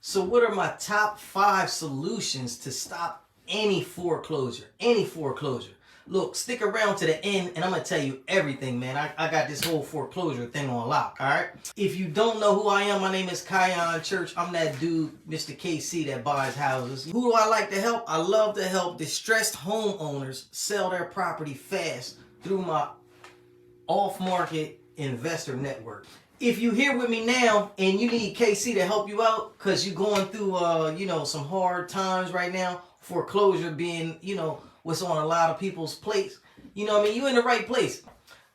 So what are my top 5 solutions to stop any foreclosure? Any foreclosure. Look, stick around to the end and I'm going to tell you everything, man. I got this whole foreclosure thing on lock, all right? If you don't know who I am, my name is Kion Church. I'm that dude, Mr. KC, that buys houses. Who do I like to help? I love to help distressed homeowners sell their property fast through my off-market investor network. If you're here with me now and you need KC to help you out because you're going through, some hard times right now, foreclosure being, what's on a lot of people's plates, you're in the right place.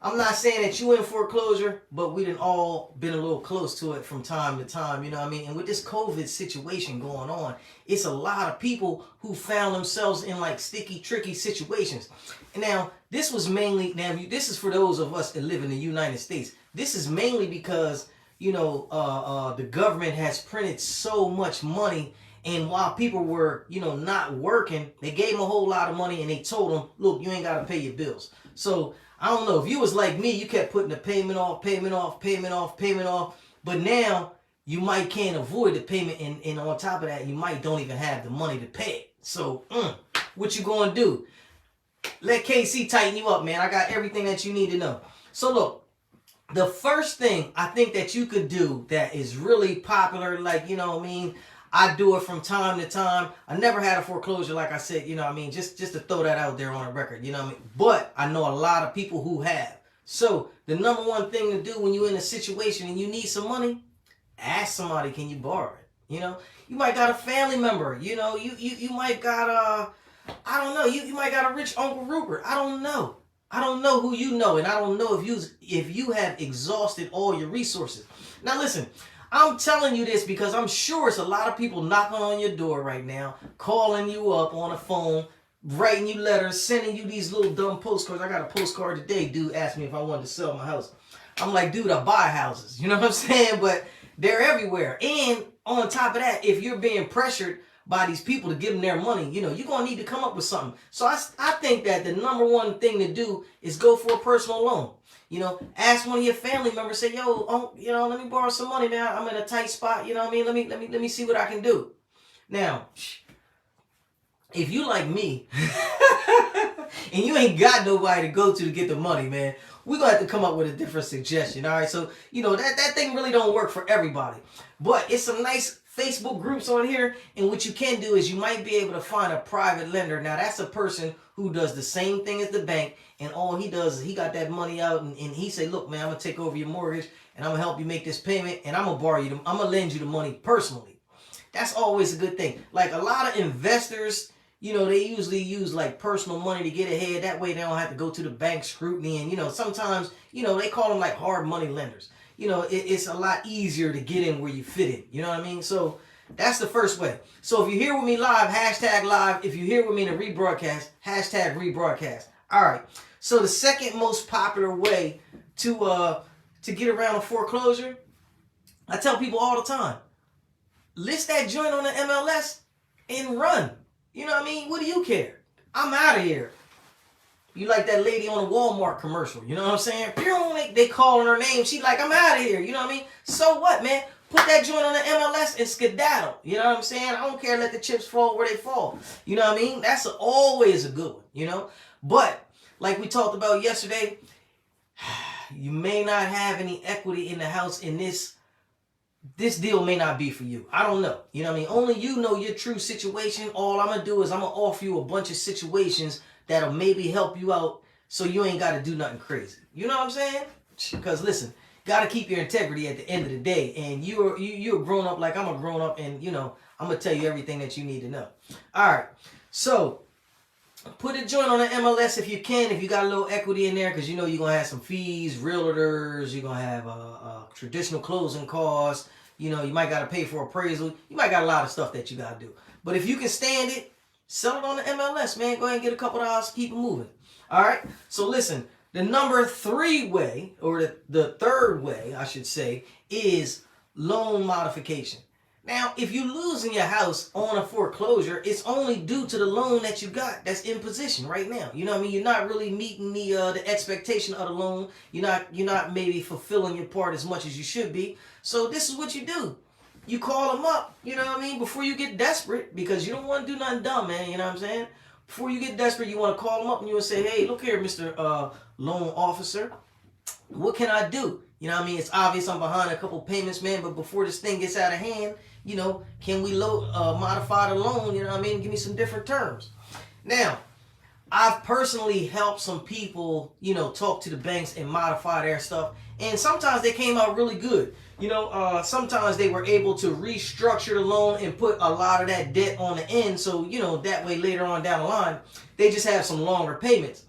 I'm not saying that you in foreclosure, but we done all been a little close to it from time to time, And with this COVID situation going on, it's a lot of people who found themselves in like sticky, tricky situations. And now, this is for those of us that live in the United States. This is mainly because, the government has printed so much money, and while people were, not working, they gave them a whole lot of money and they told them, look, you ain't got to pay your bills. So I don't know, if you was like me, you kept putting the payment off, but now you might can't avoid the payment, and on top of that, you might don't even have the money to pay it. So what you gonna do? Let KC tighten you up, man. I got everything that you need to know. So look, the first thing I think that you could do that is really popular, I do it from time to time. I never had a foreclosure, like I said, just to throw that out there on a record, But I know a lot of people who have. So the number one thing to do when you're in a situation and you need some money, ask somebody, can you borrow it? You might got a family member, you might got I don't know, you might got a rich Uncle Rupert. I don't know who you know, and I don't know if you have exhausted all your resources. Now listen, I'm telling you this because I'm sure it's a lot of people knocking on your door right now, calling you up on the phone, writing you letters, sending you these little dumb postcards. I got a postcard today. Dude asked me if I wanted to sell my house. I'm like, dude, I buy houses. You know what I'm saying? But they're everywhere. And on top of that, if you're being pressured by these people to give them their money, you're going to need to come up with something. So I think that the number one thing to do is go for a personal loan. Ask one of your family members, say, yo, let me borrow some money, man. I'm in a tight spot, Let me see what I can do. Now, if you like me and you ain't got nobody to go to get the money, man, we're going to have to come up with a different suggestion, all right? So, that thing really don't work for everybody. But it's some nice Facebook groups on here, and what you can do is you might be able to find a private lender. Now, that's a person who does the same thing as the bank, and all he does is he got that money out, and he say, look, man, I'm going to take over your mortgage, and I'm going to help you make this payment, and I'm going to borrow you, I'm going to lend you the money personally. That's always a good thing. Like a lot of investors, they usually use like personal money to get ahead. That way they don't have to go to the bank scrutiny, and, sometimes, they call them like hard money lenders. It's a lot easier to get in where you fit in. You know what I mean? So that's the first way. So if you're here with me live, hashtag live. If you're here with me in a rebroadcast, hashtag rebroadcast. All right. So the second most popular way to get around a foreclosure, I tell people all the time, list that joint on the MLS and run. You know what I mean? What do you care? I'm out of here. You like that lady on the Walmart commercial, you know what I'm saying? They calling her name. She like, I'm out of here, you know what I mean? So what, man? Put that joint on the MLS and skedaddle. You know what I'm saying? I don't care. Let the chips fall where they fall. You know what I mean? That's always a good one, But like we talked about yesterday, you may not have any equity in the house, and this deal may not be for you. I don't know. You know what I mean? Only you know your true situation. All I'm going to do is I'm going to offer you a bunch of situations that'll maybe help you out so you ain't got to do nothing crazy. You know what I'm saying? Because listen, got to keep your integrity at the end of the day. And you're a grown up like I'm a grown up, and I'm going to tell you everything that you need to know. All right. So put a joint on the MLS if you can, if you got a little equity in there, because you're going to have some fees, realtors, you're going to have traditional closing costs. You might got to pay for appraisal. You might got a lot of stuff that you got to do. But if you can stand it, sell it on the MLS, man. Go ahead and get a couple of dollars, keep it moving. All right? So listen, the number 3 way, or the third way, I should say, is loan modification. Now, if you losing your house on a foreclosure, it's only due to the loan that you got that's in position right now. You know what I mean? You're not really meeting the expectation of the loan. You're not maybe fulfilling your part as much as you should be. So this is what you do. you call them up, you know what I mean, before you get desperate, because you don't want to do nothing dumb, man, you know what I'm saying? Before you get desperate, you want to call them up and you will say, hey, look here, Mr. Loan Officer, what can I do? You know what I mean? It's obvious I'm behind a couple payments, man, but before this thing gets out of hand, you know, can we modify the loan, you know what I mean? Give me some different terms. Now, I've personally helped some people, you know, talk to the banks and modify their stuff. And sometimes they came out really good. You know, sometimes they were able to restructure the loan and put a lot of that debt on the end. So, you know, that way later on down the line, they just have some longer payments.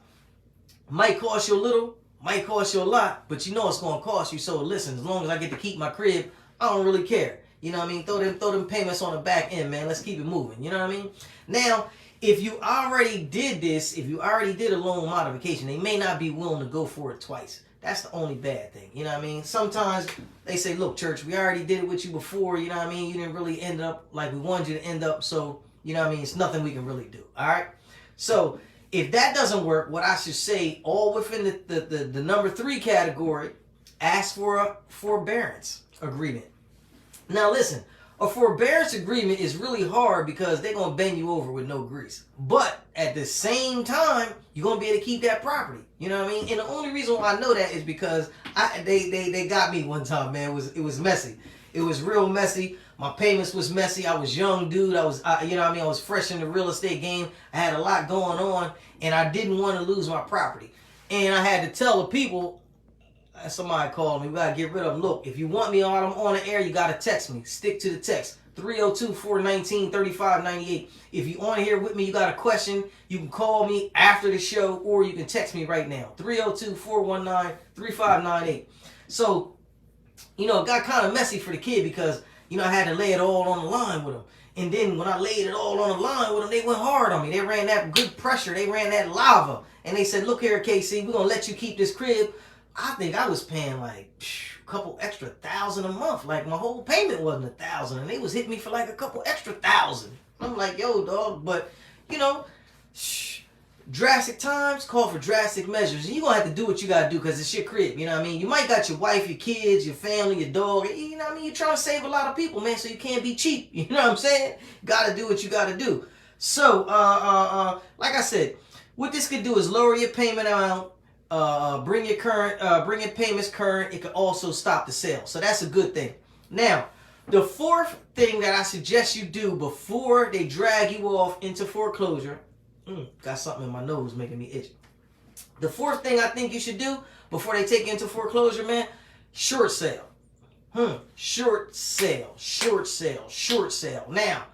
Might cost you a little, might cost you a lot, but you know it's going to cost you. So listen, as long as I get to keep my crib, I don't really care. You know what I mean? Throw them payments on the back end, man. Let's keep it moving. You know what I mean? Now, if you already did this, if you already did a loan modification, they may not be willing to go for it twice. That's the only bad thing. You know what I mean? Sometimes they say, look, church, we already did it with you before. You know what I mean? You didn't really end up like we wanted you to end up. So, you know what I mean? It's nothing we can really do. All right? So, if that doesn't work, what I should say, all within the number 3 category, ask for a forbearance agreement. Now, listen. A forbearance agreement is really hard because they're going to bend you over with no grease. But at the same time, you're going to be able to keep that property. You know what I mean? And the only reason why I know that is because they got me one time, man. It was messy. It was real messy. My payments was messy. I was young, dude. You know what I mean? I was fresh in the real estate game. I had a lot going on, and I didn't want to lose my property. And I had to tell the people, somebody called me, we got to get rid of them. Look, if you want me on the air, you got to text me. Stick to the text. 302-419-3598. If you on here with me, you got a question, you can call me after the show, or you can text me right now. 302-419-3598. So, you know, it got kind of messy for the kid because, you know, I had to lay it all on the line with him. And then when I laid it all on the line with them, they went hard on me. They ran that good pressure. They ran that lava. And they said, look here, KC, we're going to let you keep this crib. I think I was paying like a couple extra $1,000 a month. Like my whole payment wasn't $1,000, and they was hitting me for like a couple extra $1,000. I'm like, yo, dog, but you know, drastic times call for drastic measures. And you're gonna have to do what you gotta do because it's your crib. You know what I mean? You might got your wife, your kids, your family, your dog. You know what I mean? You're trying to save a lot of people, man. So you can't be cheap. You know what I'm saying? Gotta do what you gotta do. So, like I said, what this could do is lower your payment amount. Bring your payments current. It could also stop the sale. So that's a good thing. Now, the fourth thing that I suggest you do before they drag you off into foreclosure, got something in my nose making me itch. The fourth thing I think you should do before they take you into foreclosure, man, short sale. Short sale. Now,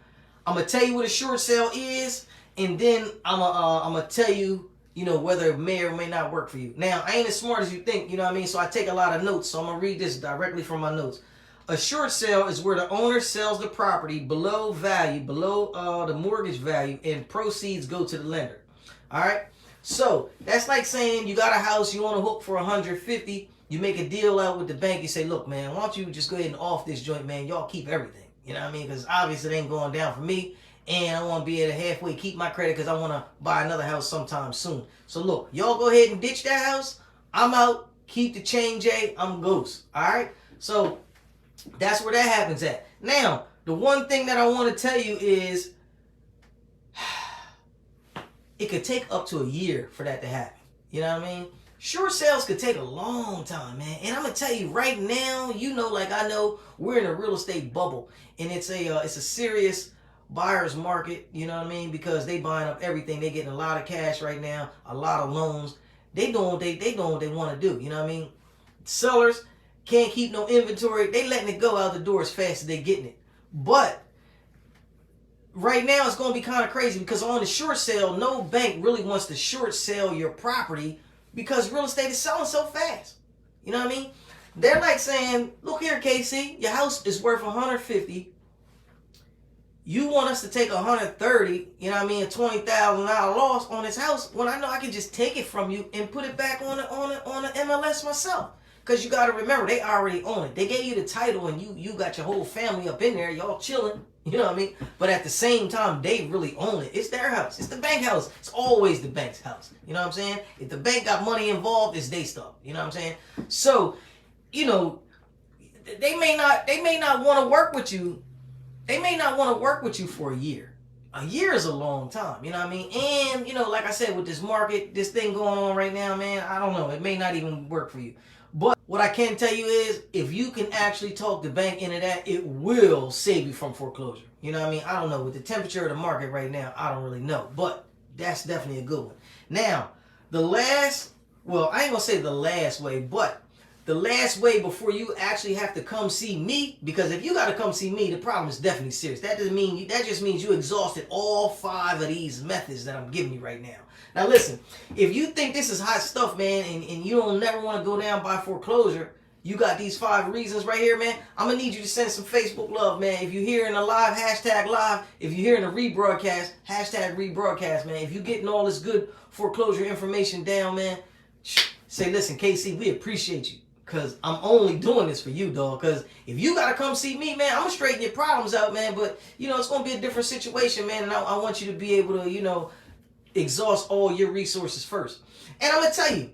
I'm going to tell you what a short sale is, and then I'm going to tell you, you know, whether it may or may not work for you. Now, I ain't as smart as you think, you know what I mean? So I take a lot of notes, so I'm going to read this directly from my notes. A short sale is where the owner sells the property below value, below the mortgage value, and proceeds go to the lender. All right? So that's like saying you got a house, you on a hook for $150, you make a deal out with the bank, you say, look, man, why don't you just go ahead and off this joint, man? Y'all keep everything. You know what I mean? Because obviously it ain't going down for me. And I want to be able to halfway keep my credit because I want to buy another house sometime soon. So look, y'all go ahead and ditch that house. I'm out. Keep the chain, J. I'm ghost. All right? So that's where that happens at. Now, the one thing that I want to tell you is it could take up to a year for that to happen. You know what I mean? Short sales could take a long time, man. And I'm going to tell you right now, you know, like I know, we're in a real estate bubble. And it's a serious buyer's market, you know what I mean? Because they buying up everything. They getting a lot of cash right now, a lot of loans. They doing what they want to do, you know what I mean? Sellers can't keep no inventory. They letting it go out the door as fast as they getting it. But right now it's going to be kind of crazy because on the short sale, no bank really wants to short sell your property because real estate is selling so fast. You know what I mean? They're like saying, look here, KC, your house is worth $150. You want us to take $130, you know what I mean, a $20,000 loss on this house when I know I can just take it from you and put it back on the MLS myself. Because you got to remember, they already own it. They gave you the title and you got your whole family up in there. Y'all chilling, you know what I mean? But at the same time, they really own it. It's their house. It's the bank house. It's always the bank's house. You know what I'm saying? If the bank got money involved, it's their stuff. You know what I'm saying? So, you know, they may not want to work with you they may not want to work with you for a year. A year is a long time, you know what I mean? And, you know, like I said, with this market, this thing going on right now, man, I don't know. It may not even work for you. But what I can tell you is, if you can actually talk the bank into that, it will save you from foreclosure. You know what I mean? I don't know. With the temperature of the market right now, I don't really know. But that's definitely a good one. Now, the last, well, I ain't going to say the last way, but the last way before you actually have to come see me, because if you got to come see me, the problem is definitely serious. That doesn't mean that just means you exhausted all 5 of these methods that I'm giving you right now. Now listen, if you think this is hot stuff, man, and you don't never want to go down by foreclosure, you got these 5 reasons right here, man. I'm gonna need you to send some Facebook love, man. If you're here in a live, hashtag live. If you're here in a rebroadcast, hashtag rebroadcast, man. If you're getting all this good foreclosure information down, man, say, listen, KC, we appreciate you. Because I'm only doing this for you, dog. Because if you got to come see me, man, I'm going to straighten your problems out, man. But, you know, it's going to be a different situation, man. And I want you to be able to, you know, exhaust all your resources first. And I'm going to tell you,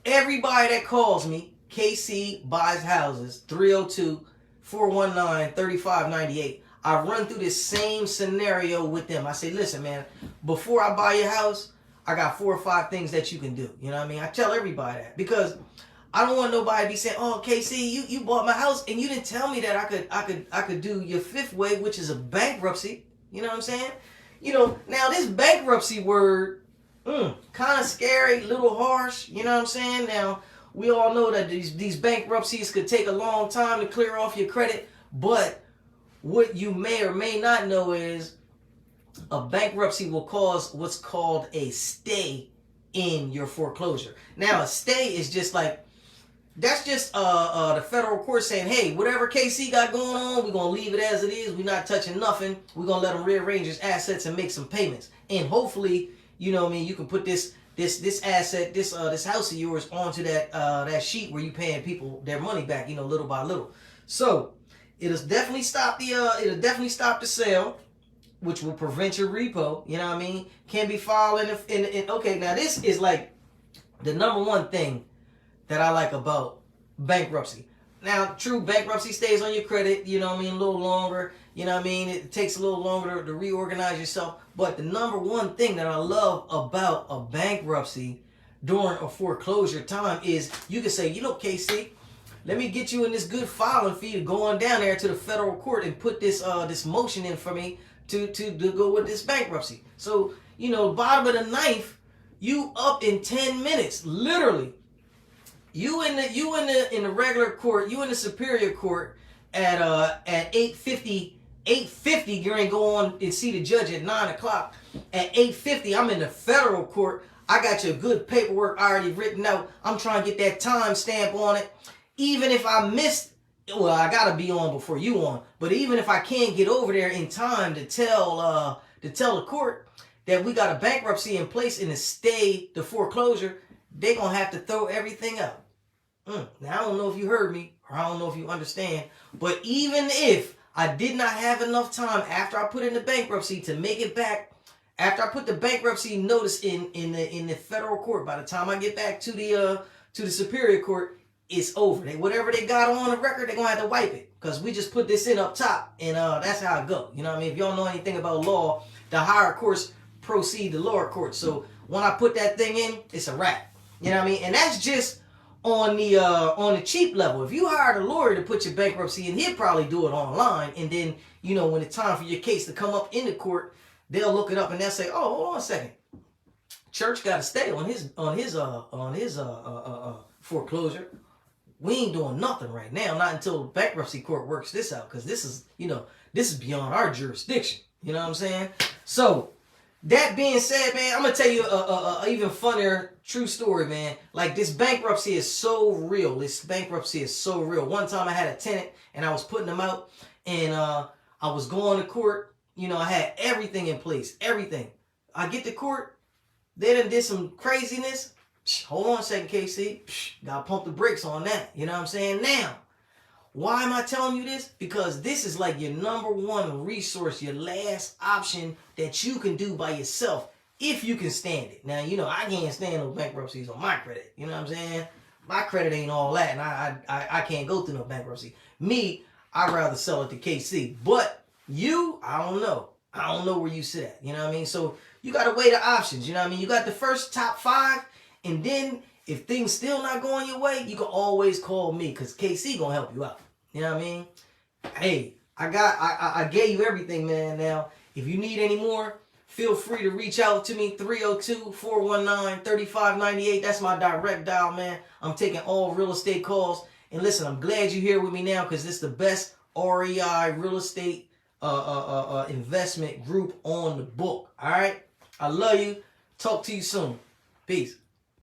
everybody that calls me, KC Buys Houses, 302-419-3598. I run through this same scenario with them. I say, listen, man, before I buy your house, I got 4 or 5 things that you can do. You know what I mean? I tell everybody that because I don't want nobody to be saying, "Oh, KC, you bought my house and you didn't tell me that I could do your 5th way, which is a bankruptcy." You know what I'm saying? You know, now this bankruptcy word, kind of scary, little harsh. You know what I'm saying? Now we all know that these bankruptcies could take a long time to clear off your credit, but what you may or may not know is a bankruptcy will cause what's called a stay in your foreclosure. Now, a stay is just like, that's just the federal court saying, hey, whatever KC got going on, we're going to leave it as it is. We're not touching nothing. We're going to let him rearrange his assets and make some payments. And hopefully, you know what I mean, you can put this asset, this house of yours onto that sheet where you paying people their money back, you know, little by little. So it'll definitely stop the sale, which will prevent your repo. You know what I mean? Can be filed in okay, now this is like the number one thing that I like about bankruptcy. Now, true, bankruptcy stays on your credit, you know what I mean, a little longer. You know what I mean? It takes a little longer to reorganize yourself. But the number one thing that I love about a bankruptcy during a foreclosure time is you can say, you know, KC, let me get you in this good filing fee to go on down there to the federal court and put this motion in for me to go with this bankruptcy. So, you know, bottom of the knife, you up in 10 minutes, literally. You in the regular court, you in the superior court at 8:50, you ain't go on and see the judge at 9 o'clock. At 8:50, I'm in the federal court. I got your good paperwork already written out. I'm trying to get that time stamp on it. Even if I missed, well, I gotta be on before you on. But even if I can't get over there in time to tell the court that we got a bankruptcy in place and to stay the foreclosure, they gonna have to throw everything out. Now, I don't know if you heard me, or I don't know if you understand, but even if I did not have enough time after I put in the bankruptcy to make it back, after I put the bankruptcy notice in the federal court, by the time I get back to the superior court, it's over. Whatever they got on the record, they're gonna have to wipe it, because we just put this in up top, and that's how it go. You know what I mean? If y'all know anything about law, the higher courts proceed to lower courts. So when I put that thing in, it's a wrap. You know what I mean? And that's just on the cheap level. If you hired a lawyer to put your bankruptcy in, he'll probably do it online, and then, you know, when it's time for your case to come up in the court, they'll look it up and they'll say, oh, hold on a second, Church got to stay on his foreclosure. We ain't doing nothing right now, not until the bankruptcy court works this out, because this is beyond our jurisdiction. You know what I'm saying? So that being said, man, I'm gonna tell you a even funnier true story, man. Like, this bankruptcy is so real. One time I had a tenant and I was putting them out, and I was going to court. You know, I had everything in place, everything. I get to court, they done did some craziness. Hold on a second, KC. Gotta pump the brakes on that. You know what I'm saying? Now, why am I telling you this? Because this is like your number one resource, your last option that you can do by yourself if you can stand it. Now, you know, I can't stand no bankruptcies on my credit. You know what I'm saying? My credit ain't all that, and I can't go through no bankruptcy. Me, I'd rather sell it to KC. But You, I don't know. I don't know where you sit at. You know what I mean? So you got to weigh the options. You know what I mean? You got the first top 5, and then if things still not going your way, you can always call me because KC gonna help you out. You know what I mean? Hey, I gave you everything, man. Now, if you need any more, feel free to reach out to me, 302-419-3598. That's my direct dial, man. I'm taking all real estate calls. And listen, I'm glad you're here with me now because this is the best REI real estate investment group on the book. All right? I love you. Talk to you soon. Peace.